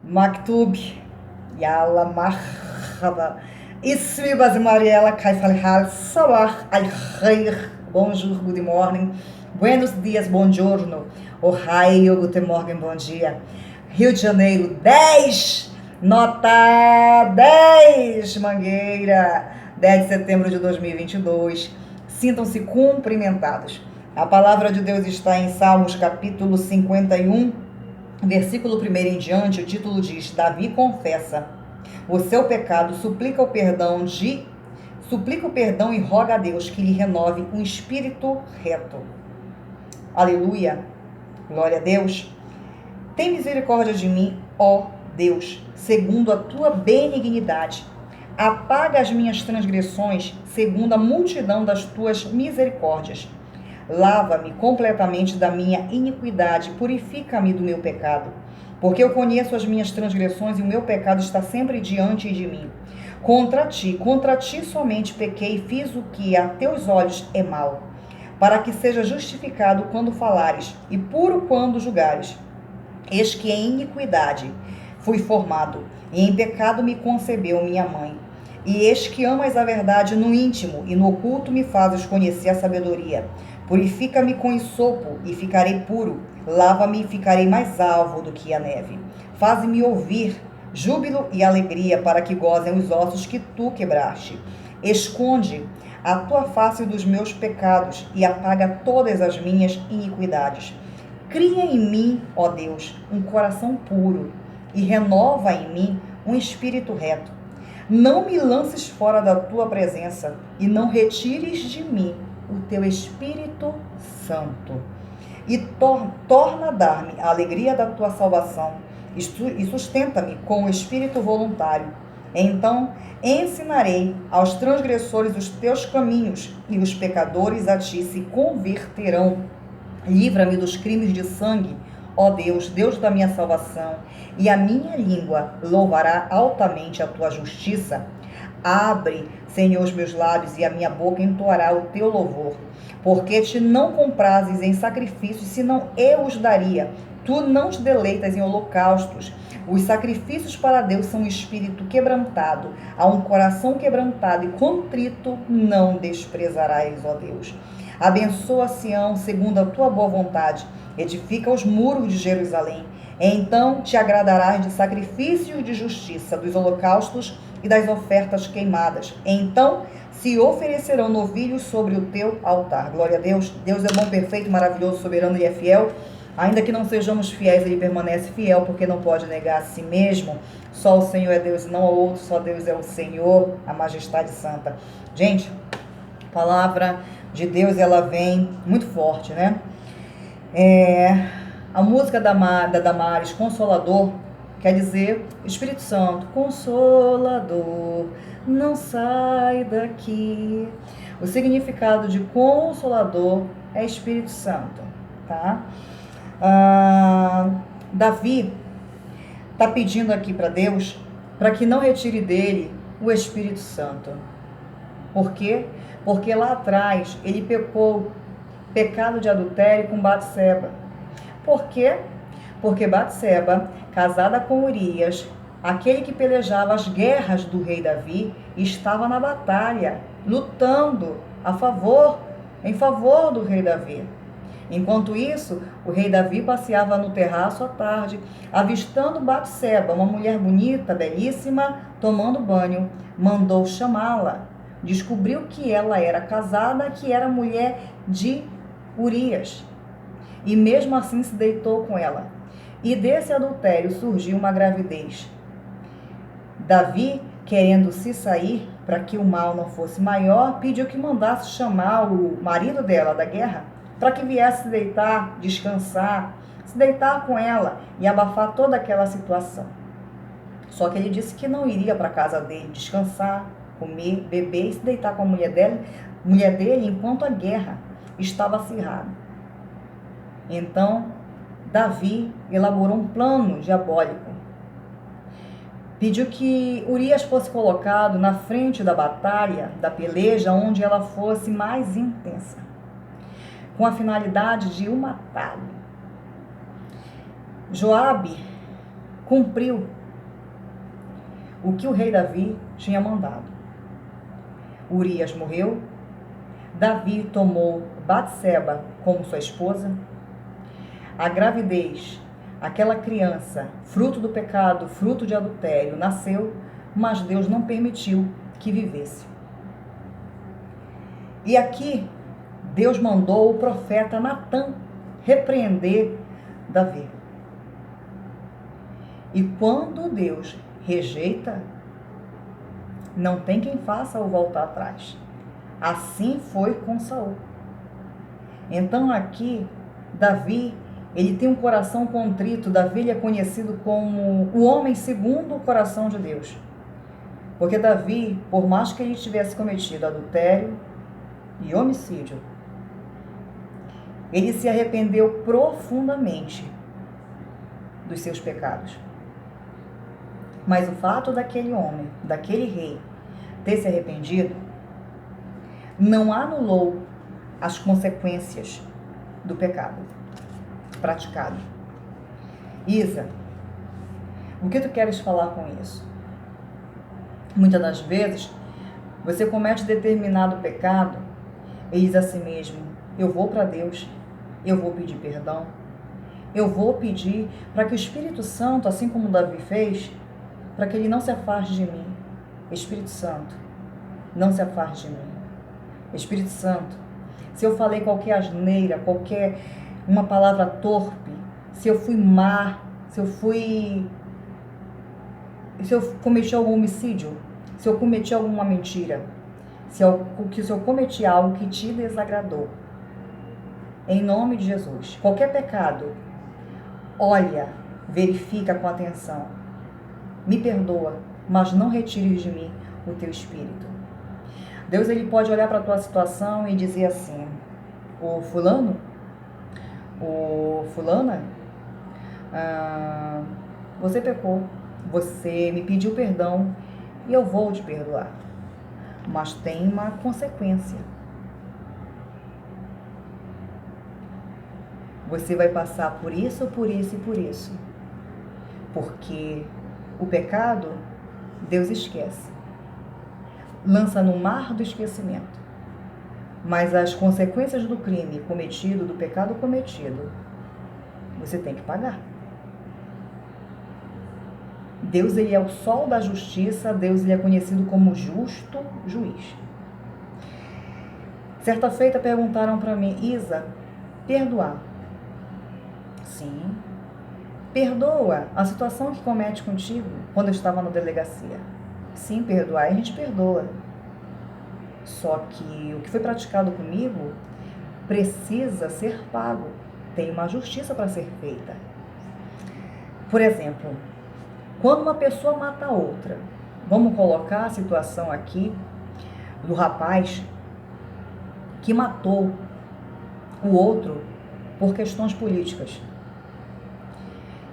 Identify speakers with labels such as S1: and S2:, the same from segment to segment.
S1: Maktub, Yalla Marhaba, Ismi Bazimariela Kaifalhal, Sabah Al-Khair, Bonjour, Good Morning, Buenos Dias, Buongiorno, Ohio, Guten Morgen, bom dia. Rio de Janeiro, 10, nota 10, Mangueira, 10 de setembro de 2022. Sintam-se cumprimentados. A palavra de Deus está em Salmos capítulo 51, versículo 1 em diante. O título diz: Davi confessa o seu pecado, suplica o perdão e roga a Deus que lhe renove um espírito reto. Aleluia, glória a Deus. Tem misericórdia de mim, ó Deus, segundo a tua benignidade. Apaga as minhas transgressões, segundo a multidão das tuas misericórdias. Lava-me completamente da minha iniquidade, purifica-me do meu pecado. Porque eu conheço as minhas transgressões e o meu pecado está sempre diante de mim. Contra ti somente pequei e fiz o que a teus olhos é mal, para que seja justificado quando falares e puro quando julgares. Eis que em iniquidade fui formado, e em pecado me concebeu minha mãe. E eis que amas a verdade no íntimo, e no oculto me fazes conhecer a sabedoria. Purifica-me com hisopo, e ficarei puro. Lava-me, e ficarei mais alvo do que a neve. Faze-me ouvir júbilo e alegria, para que gozem os ossos que tu quebraste. Esconde a tua face dos meus pecados, e apaga todas as minhas iniquidades. Cria em mim, ó Deus, um coração puro, e renova em mim um espírito reto. Não me lances fora da tua presença, e não retires de mim o teu Espírito Santo. E torna a dar-me a alegria da tua salvação, e sustenta-me com o espírito voluntário. Então ensinarei aos transgressores os teus caminhos, e os pecadores a ti se converterão. Livra-me dos crimes de sangue, ó Deus, Deus da minha salvação, e a minha língua louvará altamente a tua justiça. Abre, Senhor, os meus lábios, e a minha boca entoará o teu louvor. Porque te não comprases em sacrifícios, senão eu os daria. Tu não te deleitas em holocaustos. Os sacrifícios para Deus são um espírito quebrantado. A um coração quebrantado e contrito não desprezarás, ó Deus. Abençoa Sião segundo a tua boa vontade. Edifica os muros de Jerusalém. Então te agradarás de sacrifícios de justiça, dos holocaustos e das ofertas queimadas. Então se oferecerão novilhos sobre o teu altar. Glória a Deus. Deus é bom, perfeito, maravilhoso, soberano e é fiel. Ainda que não sejamos fiéis, ele permanece fiel, porque não pode negar a si mesmo. Só o Senhor é Deus e não há outro. Só Deus é o Senhor, a majestade santa. Gente, a palavra de Deus, ela vem muito forte, né? A música da Damares, Consolador, quer dizer Espírito Santo, Consolador, não sai daqui. O significado de Consolador é Espírito Santo, tá? Davi está pedindo aqui para Deus para que não retire dele o Espírito Santo. Por quê? Porque lá atrás ele pecou, pecado de adultério com Batseba. Por quê? Porque Batseba, casada com Urias, aquele que pelejava as guerras do rei Davi, estava na batalha, lutando em favor do rei Davi. Enquanto isso, o rei Davi passeava no terraço à tarde, avistando Batseba, uma mulher bonita, belíssima, tomando banho, mandou chamá-la. Descobriu que ela era casada, que era mulher de Urias, e mesmo assim se deitou com ela. E desse adultério surgiu uma gravidez. Davi, querendo se sair para que o mal não fosse maior, pediu que mandasse chamar o marido dela da guerra para que viesse se deitar, descansar, se deitar com ela e abafar toda aquela situação. Só que ele disse que não iria para a casa dele descansar, comer, beber e se deitar com a mulher dele enquanto a guerra estava acirrada. Então, Davi elaborou um plano diabólico. Pediu que Urias fosse colocado na frente da batalha, da peleja, onde ela fosse mais intensa, com a finalidade de o matá-lo. Joabe cumpriu o que o rei Davi tinha mandado. Urias morreu, Davi tomou Batseba como sua esposa. A gravidez, aquela criança, fruto do pecado, fruto de adultério, nasceu, mas Deus não permitiu que vivesse. E aqui, Deus mandou o profeta Natã repreender Davi. E quando Deus rejeita, não tem quem faça-o voltar atrás. Assim foi com Saul. Então aqui, Davi, ele tem um coração contrito. Davi ele é conhecido como o homem segundo o coração de Deus. Porque Davi, por mais que ele tivesse cometido adultério e homicídio, ele se arrependeu profundamente dos seus pecados. Mas o fato daquele homem, daquele rei, ter se arrependido, não anulou as consequências do pecado praticado. Isa, o que tu queres falar com isso? Muitas das vezes, você comete determinado pecado e diz a si mesmo, eu vou para Deus, eu vou pedir perdão, eu vou pedir para que o Espírito Santo, assim como Davi fez, para que ele não se afaste de mim. Espírito Santo, não se afaste de mim. Espírito Santo, se eu falei qualquer asneira, qualquer uma palavra torpe, se eu fui má, se eu cometi algum homicídio, se eu cometi alguma mentira, se eu cometi algo que te desagradou, em nome de Jesus, qualquer pecado, olha, verifica com atenção, me perdoa, mas não retires de mim o teu espírito. Deus ele pode olhar para a tua situação e dizer assim, o fulana, você pecou, você me pediu perdão e eu vou te perdoar, mas tem uma consequência. Você vai passar por isso, por isso e por isso, porque o pecado Deus esquece, lança no mar do esquecimento. Mas as consequências do crime cometido, do pecado cometido, você tem que pagar. Deus ele é o sol da justiça, Deus ele é conhecido como justo juiz. Certa feita perguntaram para mim, Isa, perdoar? Sim. Perdoa a situação que comete contigo quando eu estava na delegacia. Sim, perdoar, e a gente perdoa. Só que o que foi praticado comigo precisa ser pago. Tem uma justiça para ser feita. Por exemplo, quando uma pessoa mata a outra, vamos colocar a situação aqui do rapaz que matou o outro por questões políticas.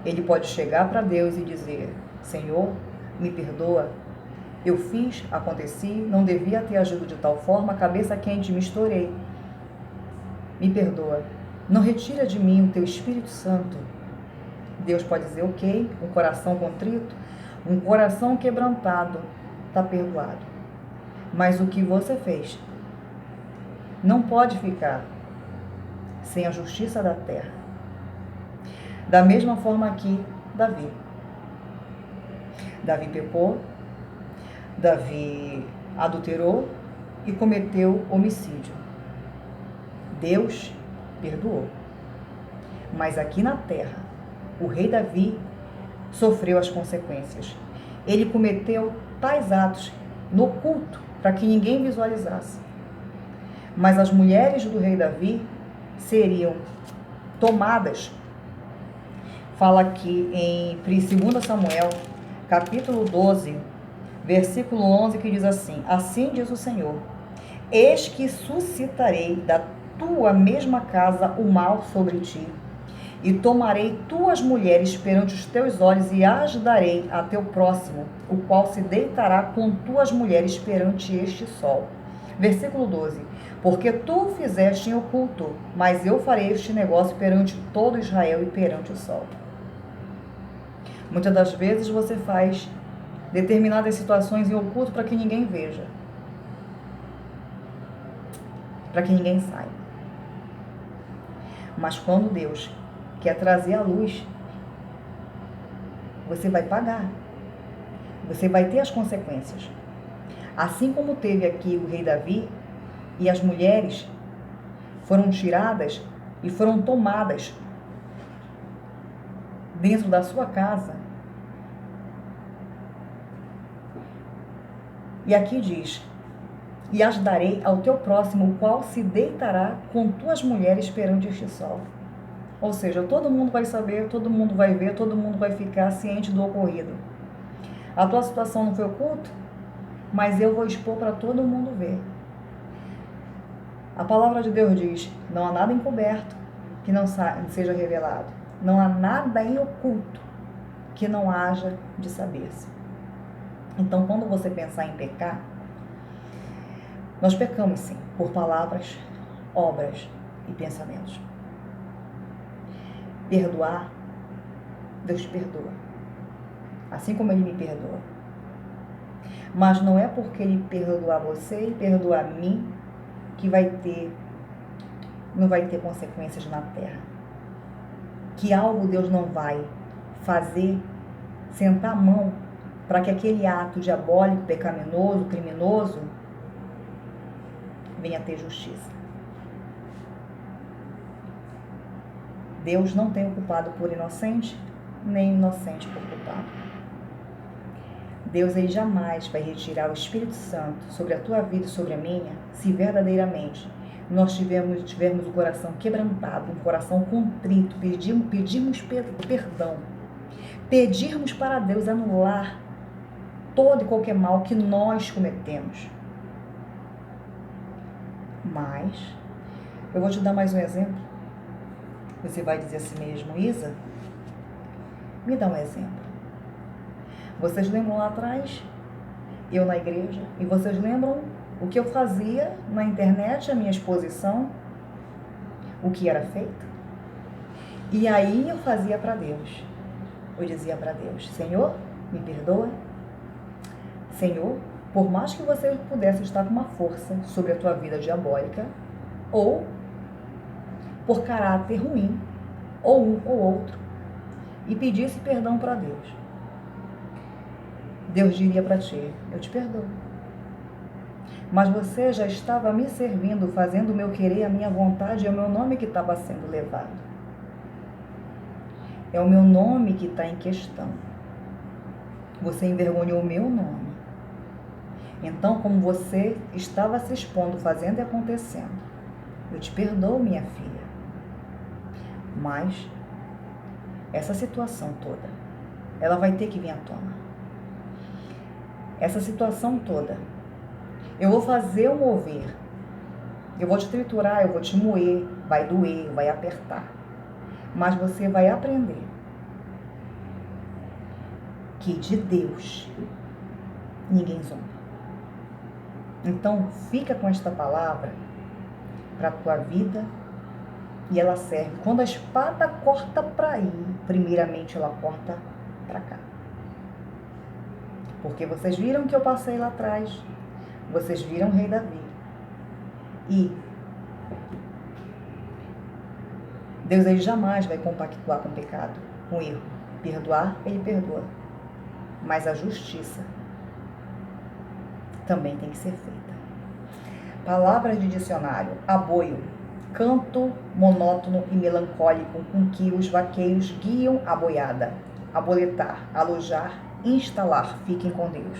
S1: Ele pode chegar para Deus e dizer, Senhor, me perdoa, eu fiz, aconteci, não devia ter agido de tal forma, cabeça quente, me estourei. Me perdoa. Não retira de mim o teu Espírito Santo. Deus pode dizer, ok, um coração contrito, um coração quebrantado, está perdoado. Mas o que você fez não pode ficar sem a justiça da terra. Da mesma forma aqui, Davi. Davi pecou, Davi adulterou e cometeu homicídio. Deus perdoou. Mas aqui na terra, o rei Davi sofreu as consequências. Ele cometeu tais atos no oculto, para que ninguém visualizasse. Mas as mulheres do rei Davi seriam tomadas. Fala aqui em 2 Samuel, capítulo 12, versículo 11, que diz assim, assim diz o Senhor, eis que suscitarei da tua mesma casa o mal sobre ti, e tomarei tuas mulheres perante os teus olhos e as darei a teu próximo, o qual se deitará com tuas mulheres perante este sol. Versículo 12, porque tu o fizeste em oculto, mas eu farei este negócio perante todo Israel e perante o sol. Muitas das vezes você faz determinadas situações em oculto para que ninguém veja, para que ninguém saiba. Mas quando Deus quer trazer a luz, você vai pagar. Você vai ter as consequências. Assim como teve aqui o rei Davi, e as mulheres foram tiradas e foram tomadas dentro da sua casa. E aqui diz: e as darei ao teu próximo, o qual se deitará com tuas mulheres perante este sol. Ou seja, todo mundo vai saber, todo mundo vai ver, todo mundo vai ficar ciente do ocorrido. A tua situação não foi oculta, mas eu vou expor para todo mundo ver. A palavra de Deus diz: não há nada encoberto que não seja revelado. Não há nada em oculto que não haja de saber-se. Então, quando você pensar em pecar, nós pecamos sim, por palavras, obras e pensamentos. Perdoar, Deus te perdoa, assim como Ele me perdoa. Mas não é porque Ele perdoar você e perdoar a mim que não vai ter consequências na terra. Que algo Deus não vai fazer, sentar a mão para que aquele ato diabólico, pecaminoso, criminoso, venha ter justiça. Deus não tem o culpado por inocente, nem inocente por culpado. Deus, Ele jamais vai retirar o Espírito Santo sobre a tua vida e sobre a minha, se verdadeiramente nós tivermos o coração quebrantado, um coração contrito, pedirmos perdão, pedirmos para Deus anular todo e qualquer mal que nós cometemos. Mas, eu vou te dar mais um exemplo. Você vai dizer assim mesmo: Isa, me dá um exemplo. Vocês lembram lá atrás, eu na igreja, e vocês lembram o que eu fazia na internet, a minha exposição, o que era feito? E aí eu fazia para Deus. Eu dizia para Deus: Senhor, me perdoa. Senhor, por mais que você pudesse estar com uma força sobre a tua vida diabólica, ou por caráter ruim, ou um ou outro, e pedisse perdão para Deus, Deus diria para ti: eu te perdoo. Mas você já estava me servindo, fazendo o meu querer, a minha vontade, é o meu nome que estava sendo levado. É o meu nome que está em questão. Você envergonhou o meu nome. Então, como você estava se expondo, fazendo e acontecendo, eu te perdoo, minha filha. Mas essa situação toda, ela vai ter que vir à tona. Essa situação toda, eu vou fazer o mover. Eu vou te triturar, eu vou te moer, vai doer, vai apertar. Mas você vai aprender que de Deus ninguém zomba. Então, fica com esta palavra para a tua vida e ela serve. Quando a espada corta para ir, primeiramente ela corta para cá. Porque vocês viram que eu passei lá atrás. Vocês viram o rei Davi. E Deus, Ele jamais vai compactuar com o pecado, com o erro. Perdoar, Ele perdoa. Mas a justiça também tem que ser feita. Palavras de dicionário: aboio, canto monótono e melancólico com que os vaqueiros guiam a boiada. Aboletar, alojar, instalar. Fiquem com Deus.